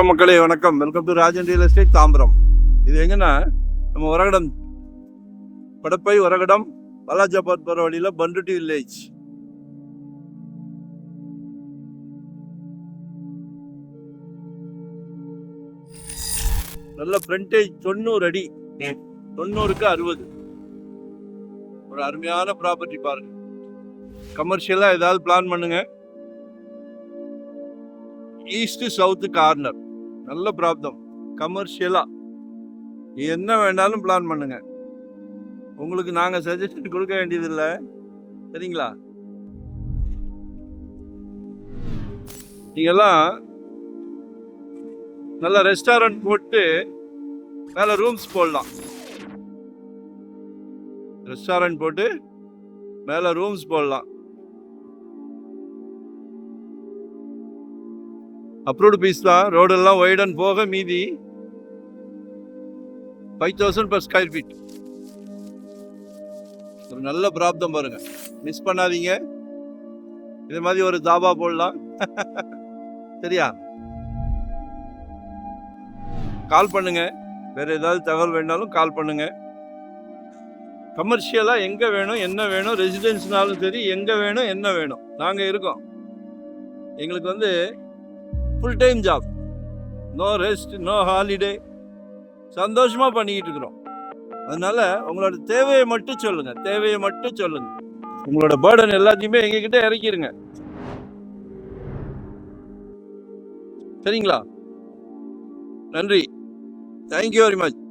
மக்களே வணக்கம். Welcome to Rajan real estate Tambaram. இது எங்கன்னா நம்ம உரகடம் படப்பை உரகடம் பாலாஜாபாத் போகிற வழியில் பண்ருட்டி வில்லேஜ். நல்ல ஃப்ரண்டேஜ் 90 அடி, 90க்கு 60. ஒரு அருமையான ப்ராப்பர்ட்டி பாருங்க. கமர்ஷியலாக ஏதாவது பிளான் பண்ணுங்க. ஈஸ்ட் சவுத்து கார்னர், நல்ல ப்ராப்ளம். கமர்ஷியலா என்ன வேணாலும் பிளான் பண்ணுங்க. உங்களுக்கு நாங்க சஜஷன் கொடுக்க வேண்டியதில்லை, சரிங்களா? நீங்கெல்லாம் நல்ல ரெஸ்டாரண்ட் போட்டு மேல ரூம்ஸ் போடலாம். ரெஸ்டாரண்ட் போட்டு மேல ரூம்ஸ் போடலாம். அப்ரூவ்டு பீஸ் தான். ரோடெல்லாம் வைடன் போக மீதி 5000 per square feet. ஒரு நல்ல பிராப்தம் பாருங்க, மிஸ் பண்ணாதீங்க. இது மாதிரி ஒரு தாபா போடலாம். சரியா? கால் பண்ணுங்க. வேற ஏதாவது தகவல் வேணாலும் கால் பண்ணுங்க. கமர்ஷியலா எங்க வேணும் என்ன வேணும், ரெசிடென்ஸ்னாலும் சரி, எங்க வேணும் என்ன வேணும், நாங்க இருக்கோம். எங்களுக்கு full time job, no rest, no holiday, சந்தோஷமா பண்ணிக்கிட்டு இருக்கிறோம். அதனால உங்களோட தேவையை மட்டும் சொல்லுங்க, தேவையை மட்டும் சொல்லுங்க. உங்களோட பேர்டன் எல்லாத்தையுமே எங்ககிட்ட இறக்கிருங்க, சரிங்களா? நன்றி, தேங்க்யூ வெரி மச்.